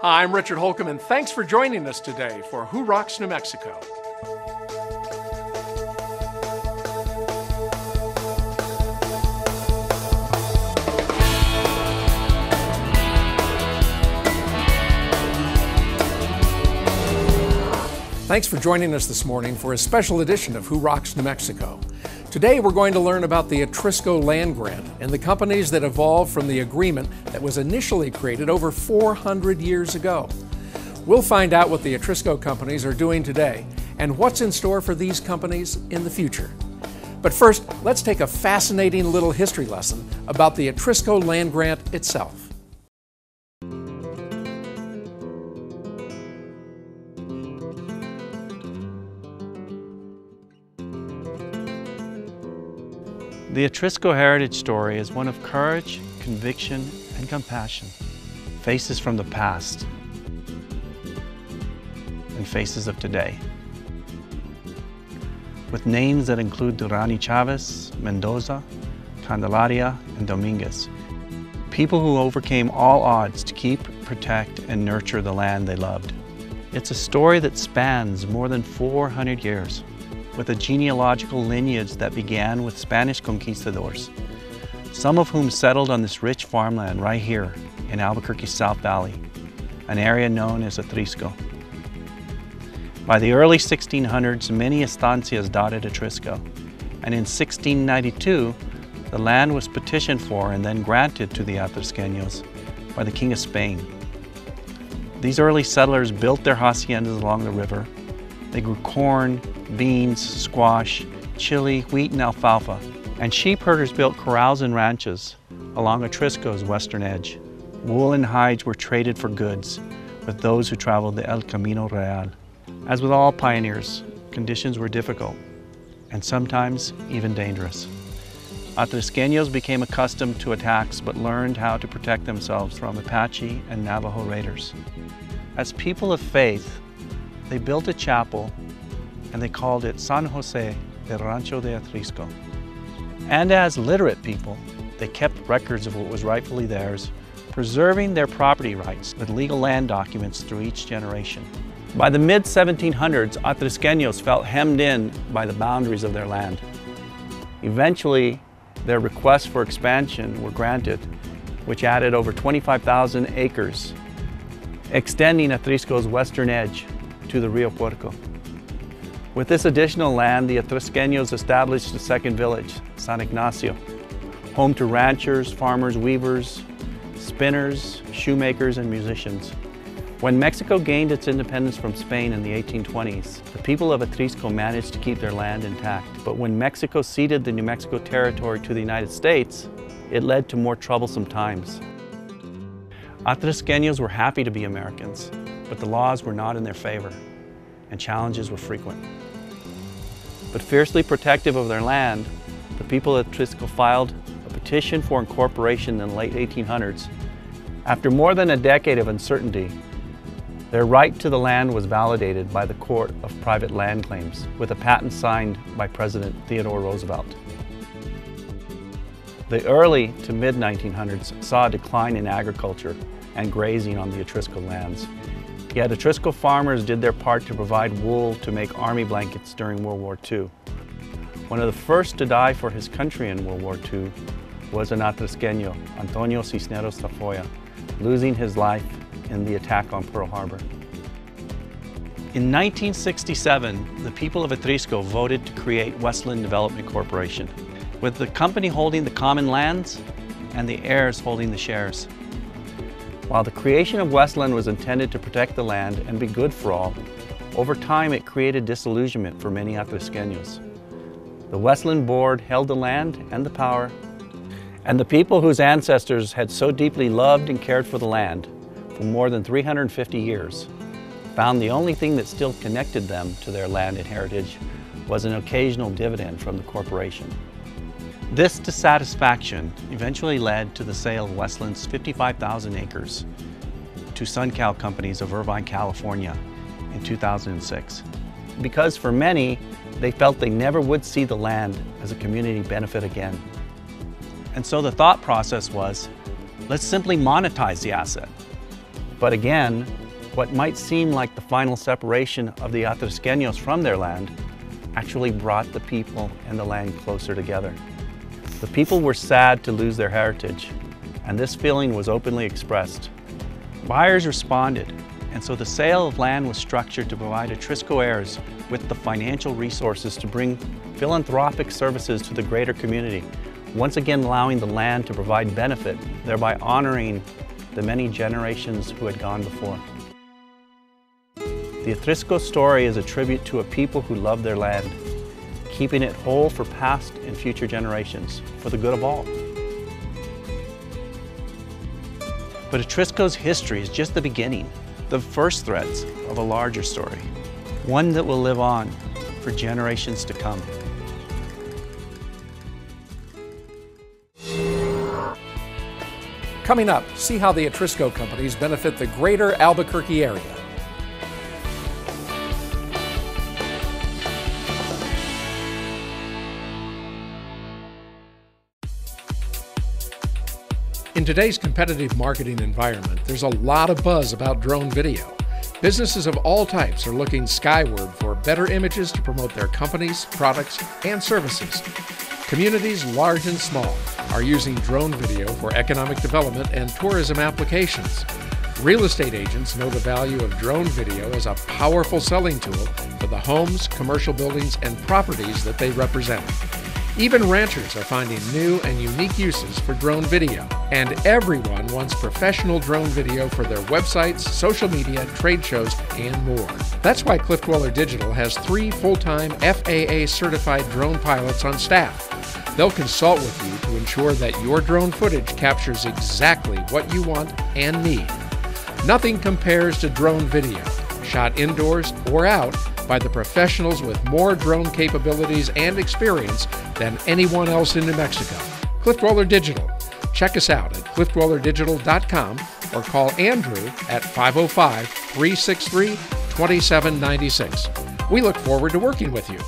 Hi, I'm Richard Holcomb, and thanks for joining us today for Who Rocks New Mexico? Thanks for joining us this morning for a special edition of Who Rocks New Mexico. Today we're going to learn about the Atrisco Land Grant and the companies that evolved from the agreement that was initially created over 400 years ago. We'll find out what the Atrisco companies are doing today and what's in store for these companies in the future. But first, let's take a fascinating little history lesson about the Atrisco Land Grant itself. The Atrisco heritage story is one of courage, conviction, and compassion. Faces from the past and faces of today. With names that include Durrani Chavez, Mendoza, Candelaria, and Dominguez. People who overcame all odds to keep, protect, and nurture the land they loved. It's a story that spans more than 400 years. With a genealogical lineage that began with Spanish conquistadors, some of whom settled on this rich farmland right here in Albuquerque's South Valley, an area known as Atrisco. By the early 1600s, many estancias dotted Atrisco, and in 1692, the land was petitioned for and then granted to the Atrisqueños by the King of Spain. These early settlers built their haciendas along the river. They grew corn, beans, squash, chili, wheat, and alfalfa. And sheep herders built corrals and ranches along Atrisco's western edge. Wool and hides were traded for goods with those who traveled the El Camino Real. As with all pioneers, conditions were difficult and sometimes even dangerous. Atrisqueños became accustomed to attacks but learned how to protect themselves from Apache and Navajo raiders. As people of faith, they built a chapel and they called it San Jose de Rancho de Atrisco. And as literate people, they kept records of what was rightfully theirs, preserving their property rights with legal land documents through each generation. By the mid-1700s, Atrisqueños felt hemmed in by the boundaries of their land. Eventually, their requests for expansion were granted, which added over 25,000 acres, extending Atrisco's western edge to the Rio Puerco. With this additional land, the Atrisqueños established a second village, San Ignacio, home to ranchers, farmers, weavers, spinners, shoemakers, and musicians. When Mexico gained its independence from Spain in the 1820s, the people of Atrisco managed to keep their land intact. But when Mexico ceded the New Mexico territory to the United States, it led to more troublesome times. Atrisqueños were happy to be Americans, but the laws were not in their favor, and challenges were frequent. But fiercely protective of their land, the people of Atrisco filed a petition for incorporation in the late 1800s. After more than a decade of uncertainty, their right to the land was validated by the Court of Private Land Claims with a patent signed by President Theodore Roosevelt. The early to mid-1900s saw a decline in agriculture and grazing on the Atrisco lands. Yet Atrisco farmers did their part to provide wool to make army blankets during World War II. One of the first to die for his country in World War II was an Atrisqueño, Antonio Cisneros Tafoya, losing his life in the attack on Pearl Harbor. In 1967, the people of Atrisco voted to create Westland Development Corporation, with the company holding the common lands and the heirs holding the shares. While the creation of Westland was intended to protect the land and be good for all, over time it created disillusionment for many Atrisqueños. The Westland Board held the land and the power, and the people whose ancestors had so deeply loved and cared for the land for more than 350 years found the only thing that still connected them to their land and heritage was an occasional dividend from the corporation. This dissatisfaction eventually led to the sale of Westland's 55,000 acres to SunCal Companies of Irvine, California in 2006. Because for many, they felt they never would see the land as a community benefit again. And so the thought process was, let's simply monetize the asset. But again, what might seem like the final separation of the Atrisqueños from their land actually brought the people and the land closer together. The people were sad to lose their heritage, and this feeling was openly expressed. Buyers responded, and so the sale of land was structured to provide Atrisco heirs with the financial resources to bring philanthropic services to the greater community, once again allowing the land to provide benefit, thereby honoring the many generations who had gone before. The Atrisco story is a tribute to a people who love their land, keeping it whole for past and future generations, for the good of all. But Atrisco's history is just the beginning, the first threads of a larger story, one that will live on for generations to come. Coming up, see how the Atrisco companies benefit the greater Albuquerque area. In today's competitive marketing environment, there's a lot of buzz about drone video. Businesses of all types are looking skyward for better images to promote their companies, products, and services. Communities large and small are using drone video for economic development and tourism applications. Real estate agents know the value of drone video as a powerful selling tool for the homes, commercial buildings, and properties that they represent. Even ranchers are finding new and unique uses for drone video. And everyone wants professional drone video for their websites, social media, trade shows, and more. That's why Cliff Dweller Digital has 3 full-time FAA-certified drone pilots on staff. They'll consult with you to ensure that your drone footage captures exactly what you want and need. Nothing compares to drone video, shot indoors or out by the professionals with more drone capabilities and experience than anyone else in New Mexico. Cliff Dweller Digital. Check us out at cliffdwellerdigital.com or call Andrew at 505-363-2796. We look forward to working with you.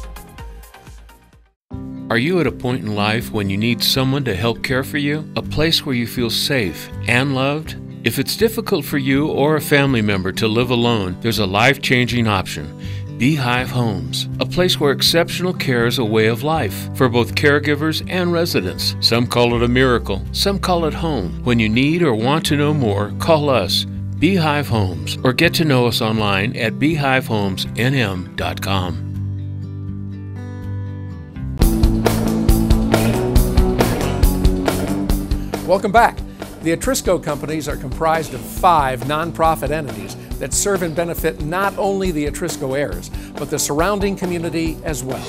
Are you at a point in life when you need someone to help care for you? A place where you feel safe and loved? If it's difficult for you or a family member to live alone, there's a life-changing option. Beehive Homes, a place where exceptional care is a way of life for both caregivers and residents. Some call it a miracle, some call it home. When you need or want to know more, call us, Beehive Homes, or get to know us online at beehivehomesnm.com. Welcome back. The Atrisco companies are comprised of 5 nonprofit entities that serve and benefit not only the Atrisco heirs, but the surrounding community as well.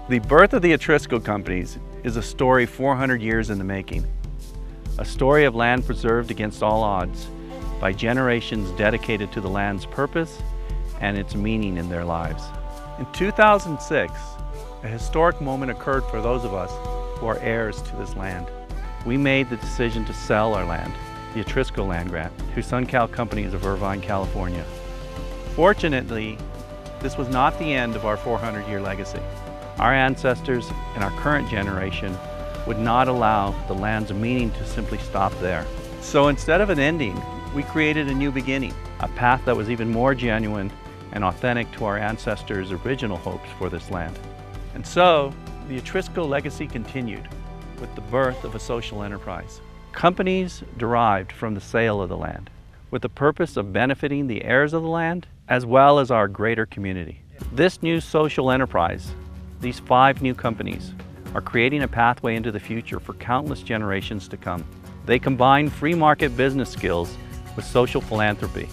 The birth of the Atrisco companies is a story 400 years in the making. A story of land preserved against all odds by generations dedicated to the land's purpose and its meaning in their lives. In 2006, a historic moment occurred for those of us who are heirs to this land. We made the decision to sell our land, the Atrisco land grant, to SunCal Companies of Irvine, California. Fortunately, this was not the end of our 400-year legacy. Our ancestors and our current generation would not allow the land's meaning to simply stop there. So instead of an ending, we created a new beginning, a path that was even more genuine and authentic to our ancestors' original hopes for this land. And so, the Atrisco legacy continued with the birth of a social enterprise. Companies derived from the sale of the land, with the purpose of benefiting the heirs of the land, as well as our greater community. This new social enterprise, these 5 new companies, are creating a pathway into the future for countless generations to come. They combine free market business skills with social philanthropy,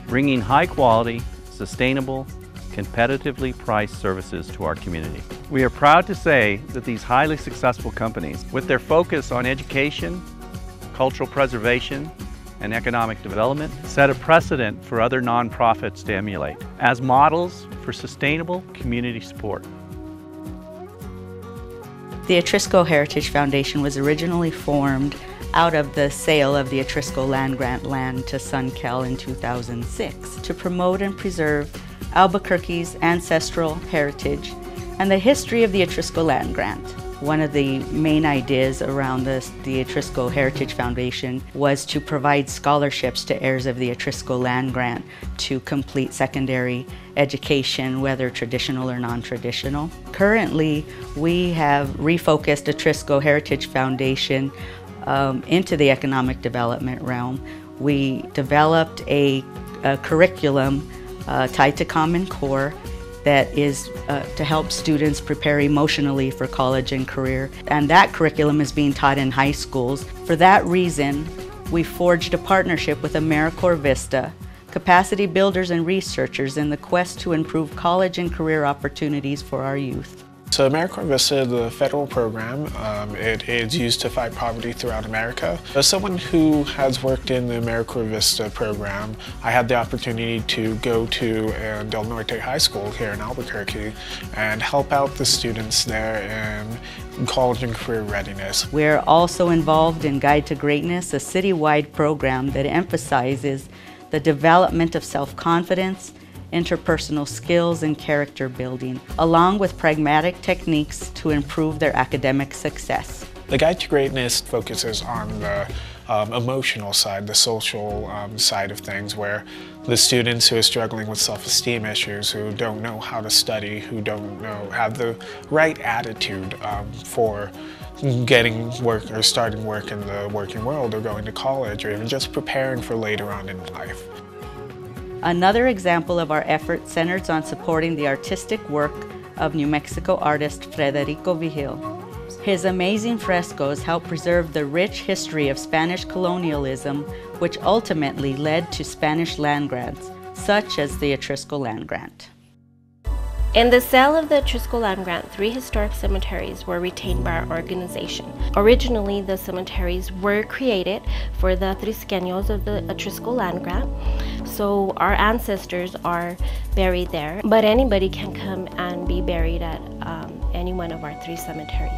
bringing high quality, sustainable, competitively priced services to our community. We are proud to say that these highly successful companies, with their focus on education, cultural preservation, and economic development, set a precedent for other nonprofits to emulate as models for sustainable community support. The Atrisco Heritage Foundation was originally formed out of the sale of the Atrisco land grant land to SunCal in 2006 to promote and preserve Albuquerque's ancestral heritage and the history of the Atrisco land grant. One of the main ideas around the Atrisco Heritage Foundation was to provide scholarships to heirs of the Atrisco Land Grant to complete secondary education, whether traditional or non-traditional. Currently, we have refocused Atrisco Heritage Foundation into the economic development realm. We developed a curriculum tied to Common Core that is to help students prepare emotionally for college and career. And that curriculum is being taught in high schools. For that reason, we forged a partnership with AmeriCorps Vista, capacity builders and researchers in the quest to improve college and career opportunities for our youth. So AmeriCorps Vista is a federal program. It is used to fight poverty throughout America. As someone who has worked in the AmeriCorps Vista program, I had the opportunity to go to Del Norte High School here in Albuquerque and help out the students there in college and career readiness. We're also involved in Guide to Greatness, a citywide program that emphasizes the development of self-confidence, interpersonal skills, and character building, along with pragmatic techniques to improve their academic success. The Guide to Greatness focuses on the emotional side, the social side of things, where the students who are struggling with self-esteem issues, who don't know how to study, who don't have the right attitude for getting work or starting work in the working world, or going to college, or even just preparing for later on in life. Another example of our effort centers on supporting the artistic work of New Mexico artist Federico Vigil. His amazing frescoes help preserve the rich history of Spanish colonialism, which ultimately led to Spanish land grants, such as the Atrisco Land Grant. In the sale of the Atrisco Land Grant, 3 historic cemeteries were retained by our organization. Originally, the cemeteries were created for the Atrisqueños of the Atrisco Land Grant, so our ancestors are buried there, but anybody can come and be buried at any one of our 3 cemeteries.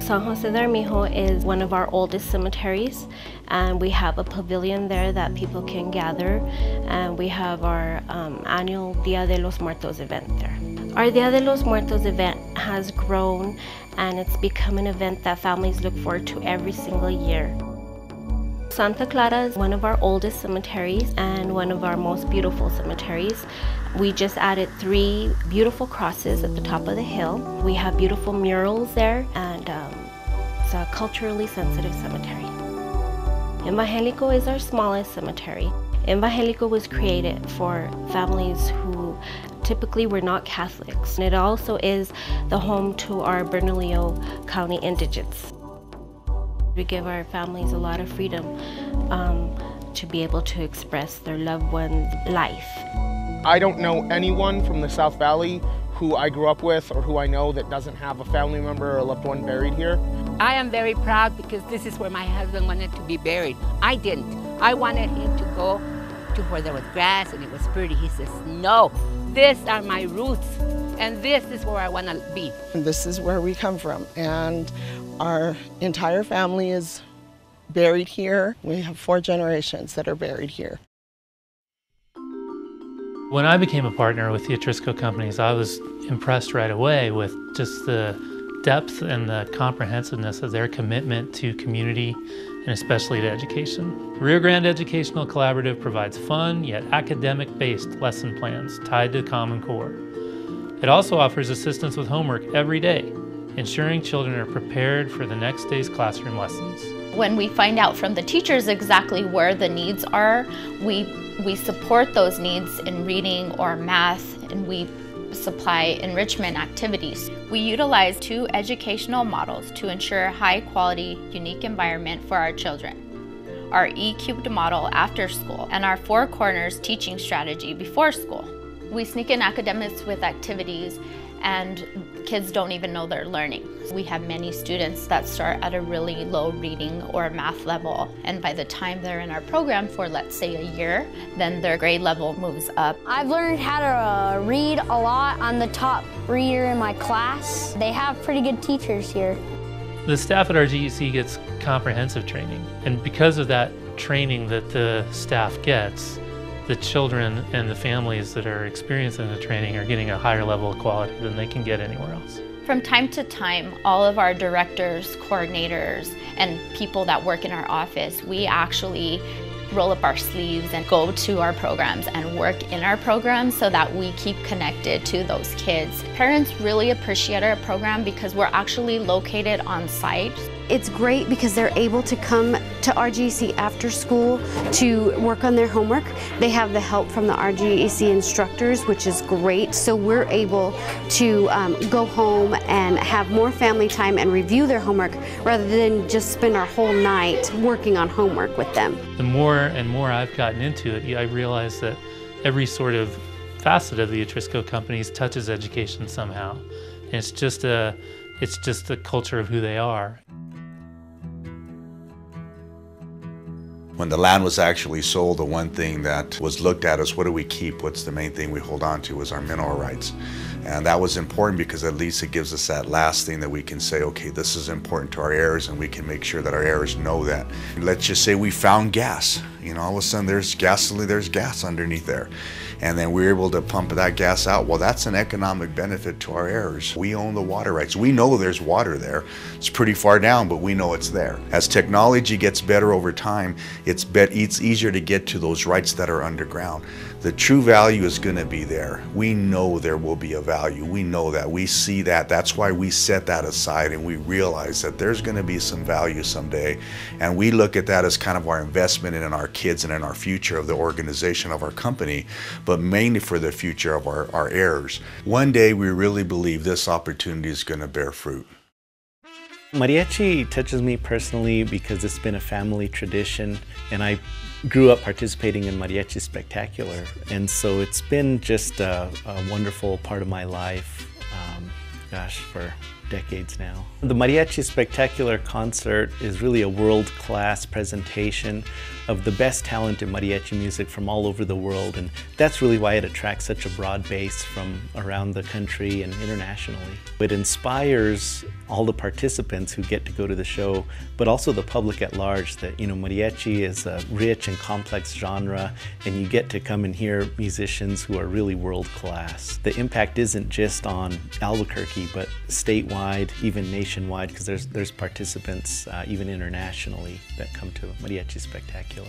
San Jose de Armijo is one of our oldest cemeteries, and we have a pavilion there that people can gather, and we have our annual Dia de los Muertos event there. Our Dia de los Muertos event has grown, and it's become an event that families look forward to every single year. Santa Clara is one of our oldest cemeteries and one of our most beautiful cemeteries. We just added 3 beautiful crosses at the top of the hill. We have beautiful murals there, and it's a culturally sensitive cemetery. Evangelico is our smallest cemetery. Evangelico was created for families who typically were not Catholics. And it also is the home to our Bernalillo County indigents. We give our families a lot of freedom to be able to express their loved one's life. I don't know anyone from the South Valley who I grew up with or who I know that doesn't have a family member or a loved one buried here. I am very proud because this is where my husband wanted to be buried. I didn't. I wanted him to go to where there was grass and it was pretty. He says, no, these are my roots and this is where I want to be. This is where we come from, and our entire family is buried here. We have 4 generations that are buried here. When I became a partner with the Atrisco companies, I was impressed right away with just the depth and the comprehensiveness of their commitment to community and especially to education. Rio Grande Educational Collaborative provides fun yet academic-based lesson plans tied to Common Core. It also offers assistance with homework every day, ensuring children are prepared for the next day's classroom lessons. When we find out from the teachers exactly where the needs are, we support those needs in reading or math, and we supply enrichment activities. We utilize 2 educational models to ensure a high-quality, unique environment for our children. Our E-cubed model after school and our 4 corners teaching strategy before school. We sneak in academics with activities, and kids don't even know they're learning. We have many students that start at a really low reading or math level, and by the time they're in our program for, let's say, a year, then their grade level moves up. I've learned how to read a lot. I'm the top reader in my class. They have pretty good teachers here. The staff at our GEC gets comprehensive training, and because of that training that the staff gets, the children and the families that are experiencing the training are getting a higher level of quality than they can get anywhere else. From time to time, all of our directors, coordinators, and people that work in our office, we actually roll up our sleeves and go to our programs and work in our programs so that we keep connected to those kids. Parents really appreciate our program because we're actually located on site. It's great because they're able to come to RGEC after school to work on their homework. They have the help from the RGEC instructors, which is great. So we're able to go home and have more family time and review their homework rather than just spend our whole night working on homework with them. The more and more I've gotten into it, I realize that every sort of facet of the Atrisco companies touches education somehow. And it's just the culture of who they are. When the land was actually sold, the one thing that was looked at is what do we keep? What's the main thing we hold on to was our mineral rights. And that was important because at least it gives us that last thing that we can say, okay, this is important to our heirs, and we can make sure that our heirs know that. Let's just say we found gas. You know, all of a sudden there's gasoline, there's gas underneath there. And then we're able to pump that gas out. Well, that's an economic benefit to our heirs. We own the water rights. We know there's water there. It's pretty far down, but we know it's there. As technology gets better over time, it's easier to get to those rights that are underground. The true value is going to be there. We know there will be a value. We know that. We see that. That's why we set that aside and we realize that there's going to be some value someday. And we look at that as kind of our investment in our kids and in our future of the organization of our company, but mainly for the future of our heirs. One day we really believe this opportunity is going to bear fruit. Mariachi touches me personally because it's been a family tradition, and I grew up participating in Mariachi Spectacular, and so it's been just a wonderful part of my life, for decades now. The Mariachi Spectacular concert is really a world-class presentation of the best talent in mariachi music from all over the world, and that's really why it attracts such a broad base from around the country and internationally. It inspires all the participants who get to go to the show, but also the public at large, that, you know, mariachi is a rich and complex genre, and you get to come and hear musicians who are really world-class. The impact isn't just on Albuquerque, but statewide, even nationwide, because there's participants even internationally that come to Mariachi Spectacular.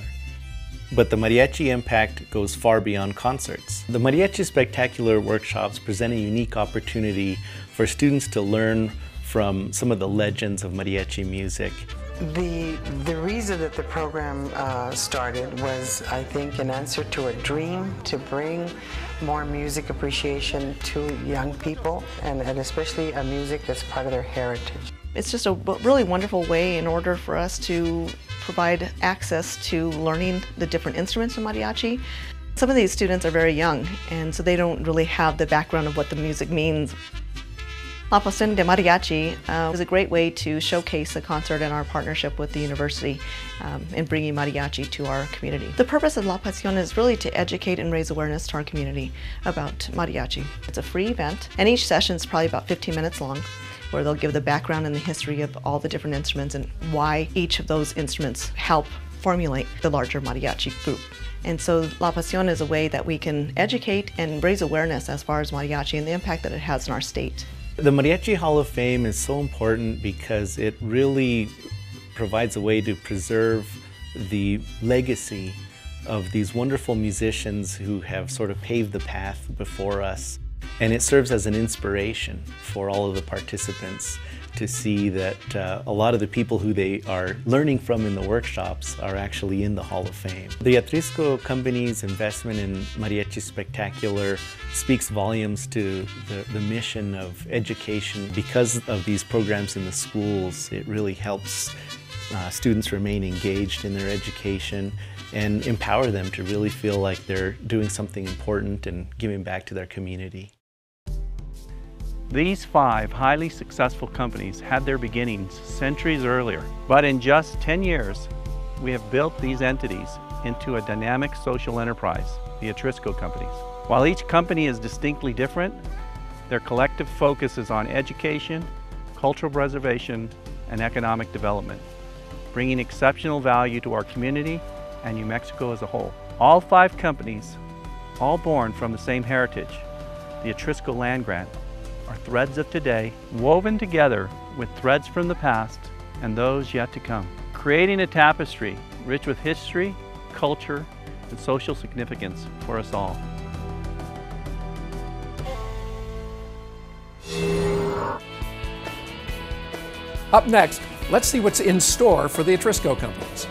But the mariachi impact goes far beyond concerts. The Mariachi Spectacular workshops present a unique opportunity for students to learn from some of the legends of mariachi music. The reason that the program started was, I think, an answer to a dream to bring more music appreciation to young people, and especially a music that's part of their heritage. It's just a really wonderful way in order for us to provide access to learning the different instruments of mariachi. Some of these students are very young, and so they don't really have the background of what the music means. La Pasión de Mariachi is a great way to showcase the concert and our partnership with the university in bringing mariachi to our community. The purpose of La Pasión is really to educate and raise awareness to our community about mariachi. It's a free event, and each session is probably about 15 minutes long, where they'll give the background and the history of all the different instruments and why each of those instruments help formulate the larger mariachi group. And so La Pasión is a way that we can educate and raise awareness as far as mariachi and the impact that it has in our state. The Mariachi Hall of Fame is so important because it really provides a way to preserve the legacy of these wonderful musicians who have sort of paved the path before us. And it serves as an inspiration for all of the participants to see that a lot of the people who they are learning from in the workshops are actually in the Hall of Fame. The Atrisco Company's investment in Mariachi Spectacular speaks volumes to the mission of education. Because of these programs in the schools, it really helps students remain engaged in their education and empower them to really feel like they're doing something important and giving back to their community. These 5 highly successful companies had their beginnings centuries earlier, but in just 10 years, we have built these entities into a dynamic social enterprise, the Atrisco Companies. While each company is distinctly different, their collective focus is on education, cultural preservation, and economic development, bringing exceptional value to our community and New Mexico as a whole. All 5 companies, all born from the same heritage, the Atrisco Land Grant, are threads of today woven together with threads from the past and those yet to come, creating a tapestry rich with history, culture, and social significance for us all. Up next, let's see what's in store for the Atrisco companies.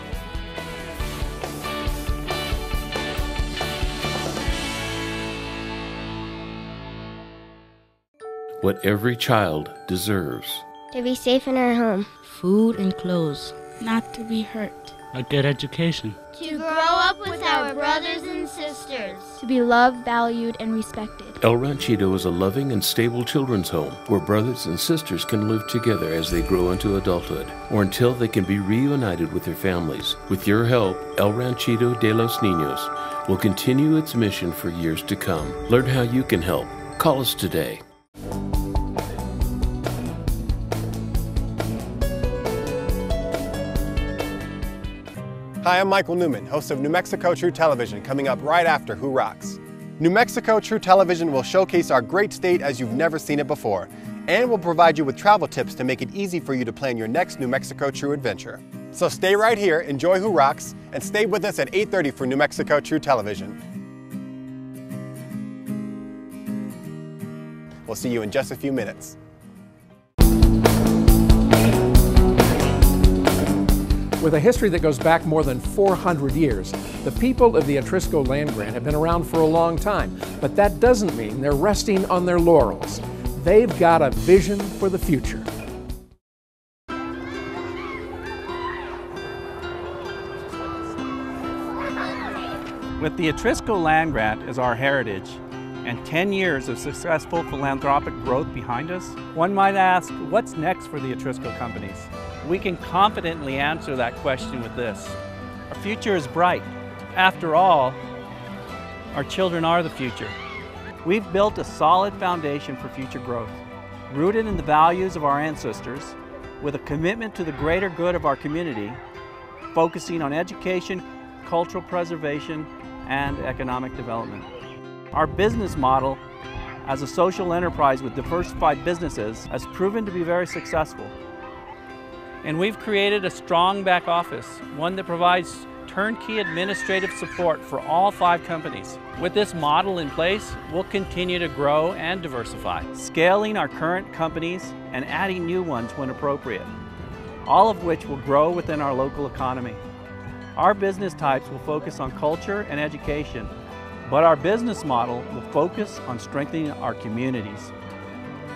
What every child deserves. To be safe in our home. Food and clothes. Not to be hurt. A good education. To grow up with our brothers and sisters. To be loved, valued, and respected. El Ranchito is a loving and stable children's home where brothers and sisters can live together as they grow into adulthood or until they can be reunited with their families. With your help, El Ranchito de los Niños will continue its mission for years to come. Learn how you can help. Call us today. Hi, I'm Michael Newman, host of New Mexico True Television, coming up right after Who Rocks. New Mexico True Television will showcase our great state as you've never seen it before, and will provide you with travel tips to make it easy for you to plan your next New Mexico True adventure. So stay right here, enjoy Who Rocks, and stay with us at 8:30 for New Mexico True Television. We'll see you in just a few minutes. With a history that goes back more than 400 years, the people of the Atrisco Land Grant have been around for a long time, but that doesn't mean they're resting on their laurels. They've got a vision for the future. With the Atrisco Land Grant as our heritage and 10 years of successful philanthropic growth behind us, one might ask, what's next for the Atrisco companies? We can confidently answer that question with this. Our future is bright. After all, our children are the future. We've built a solid foundation for future growth, rooted in the values of our ancestors, with a commitment to the greater good of our community, focusing on education, cultural preservation, and economic development. Our business model as a social enterprise with diversified businesses has proven to be very successful. And we've created a strong back office, one that provides turnkey administrative support for all 5 companies. With this model in place, we'll continue to grow and diversify, scaling our current companies and adding new ones when appropriate, all of which will grow within our local economy. Our business types will focus on culture and education, but our business model will focus on strengthening our communities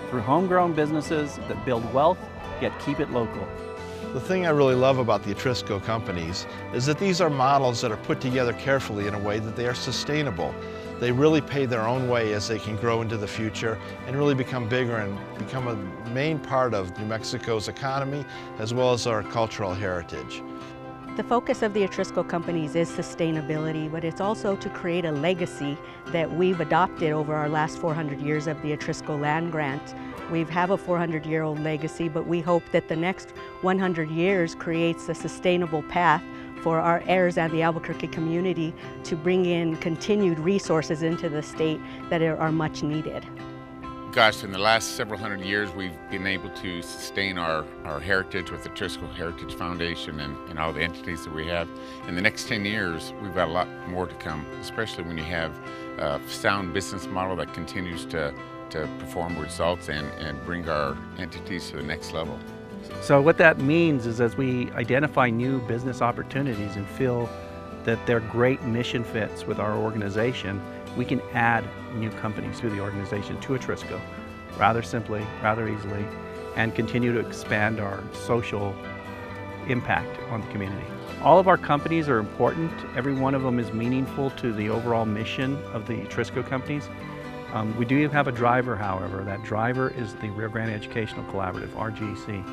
through homegrown businesses that build wealth, yet keep it local. The thing I really love about the Atrisco companies is that these are models that are put together carefully in a way that they are sustainable. They really pay their own way as they can grow into the future and really become bigger and become a main part of New Mexico's economy as well as our cultural heritage. The focus of the Atrisco companies is sustainability, but it's also to create a legacy that we've adopted over our last 400 years of the Atrisco Land Grant. We have a 400-year-old legacy, but we hope that the next 100 years creates a sustainable path for our heirs and the Albuquerque community to bring in continued resources into the state that are much needed. Gosh, in the last several hundred years, we've been able to sustain our heritage with the Atrisco Heritage Foundation and all the entities that we have. In the next 10 years, we've got a lot more to come, especially when you have a sound business model that continues to perform results and bring our entities to the next level. So what that means is as we identify new business opportunities and feel that they're great mission fits with our organization, we can add new companies to the organization, to Atrisco, rather simply, rather easily, and continue to expand our social impact on the community. All of our companies are important. Every one of them is meaningful to the overall mission of the Atrisco companies. We do have a driver, however. That driver is the Rio Grande Educational Collaborative, RGEC.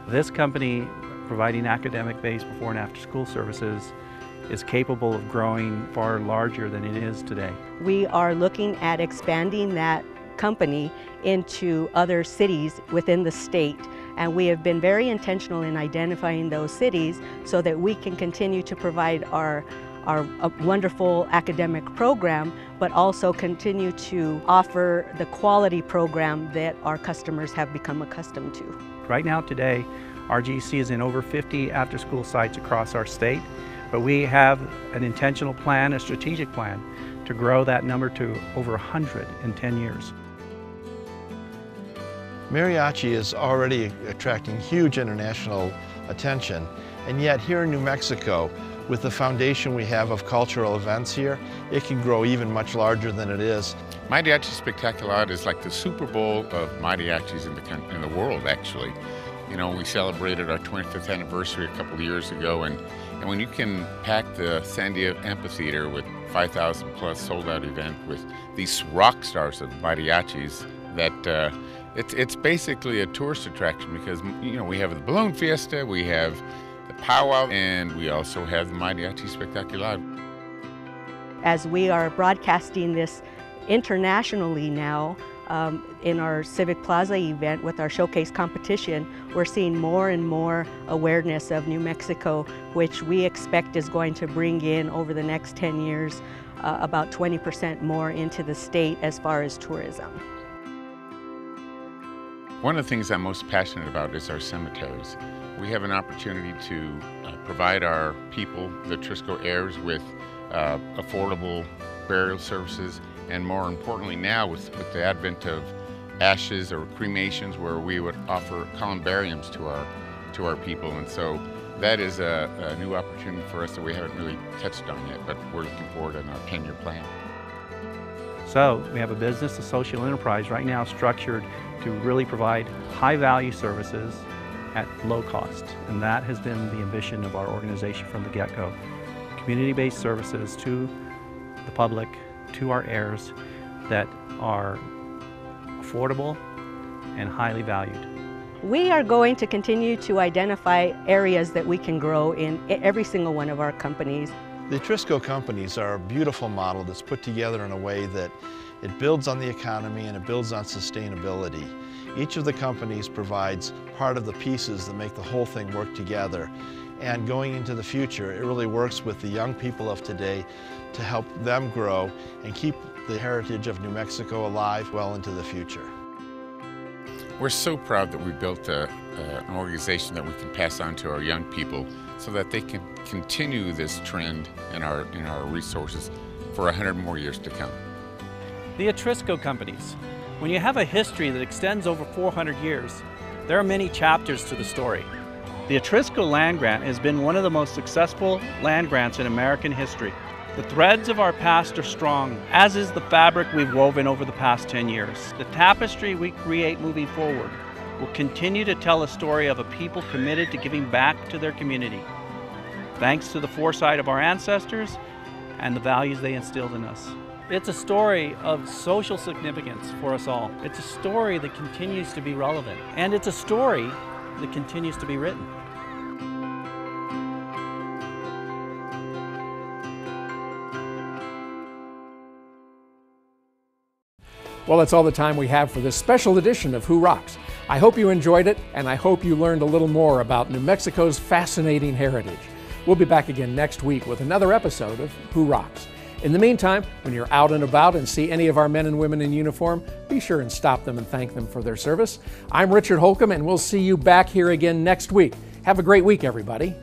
This company, providing academic-based before and after school services, is capable of growing far larger than it is today. We are looking at expanding that company into other cities within the state, and we have been very intentional in identifying those cities so that we can continue to provide our a wonderful academic program, but also continue to offer the quality program that our customers have become accustomed to. Right now today, RGEC is in over 50 after-school sites across our state, but we have an intentional plan, a strategic plan, to grow that number to over 100 in 10 years. Mariachi is already attracting huge international attention, and yet here in New Mexico, with the foundation we have of cultural events here, it can grow even much larger than it is. Mariachi Spectacular is like the Super Bowl of mariachis in the world, actually. You know, we celebrated our 25th anniversary a couple of years ago, and when you can pack the Sandia Amphitheater with 5,000 plus sold-out event with these rock stars of mariachis, that it's basically a tourist attraction, because, you know, we have the Balloon Fiesta, we have the powwow, and we also have the Mariachi Spectacular. As we are broadcasting this internationally now, in our Civic Plaza event with our showcase competition, we're seeing more and more awareness of New Mexico, which we expect is going to bring in over the next 10 years about 20% more into the state as far as tourism. One of the things I'm most passionate about is our cemeteries. We have an opportunity to provide our people, the Atrisco heirs, with affordable burial services, and more importantly now with the advent of ashes or cremations, where we would offer columbariums to our people. And so that is a new opportunity for us that we haven't really touched on yet, but we're looking forward in our 10-year plan. So we have a business, a social enterprise right now structured to really provide high-value services at low cost. And that has been the ambition of our organization from the get-go. Community-based services to the public, to our heirs, that are affordable and highly valued. We are going to continue to identify areas that we can grow in every single one of our companies. The Atrisco companies are a beautiful model that's put together in a way that it builds on the economy and it builds on sustainability. Each of the companies provides part of the pieces that make the whole thing work together. And going into the future, it really works with the young people of today to help them grow and keep the heritage of New Mexico alive well into the future. We're so proud that we built an organization that we can pass on to our young people so that they can continue this trend in our resources for 100 more years to come. The Atrisco companies. When you have a history that extends over 400 years, there are many chapters to the story. The Atrisco Land Grant has been one of the most successful land grants in American history. The threads of our past are strong, as is the fabric we've woven over the past 10 years. The tapestry we create moving forward will continue to tell a story of a people committed to giving back to their community, thanks to the foresight of our ancestors and the values they instilled in us. It's a story of social significance for us all. It's a story that continues to be relevant, and it's a story that continues to be written. Well, that's all the time we have for this special edition of Who Rocks. I hope you enjoyed it, and I hope you learned a little more about New Mexico's fascinating heritage. We'll be back again next week with another episode of Who Rocks. In the meantime, when you're out and about and see any of our men and women in uniform, be sure and stop them and thank them for their service. I'm Richard Holcomb, and we'll see you back here again next week. Have a great week, everybody.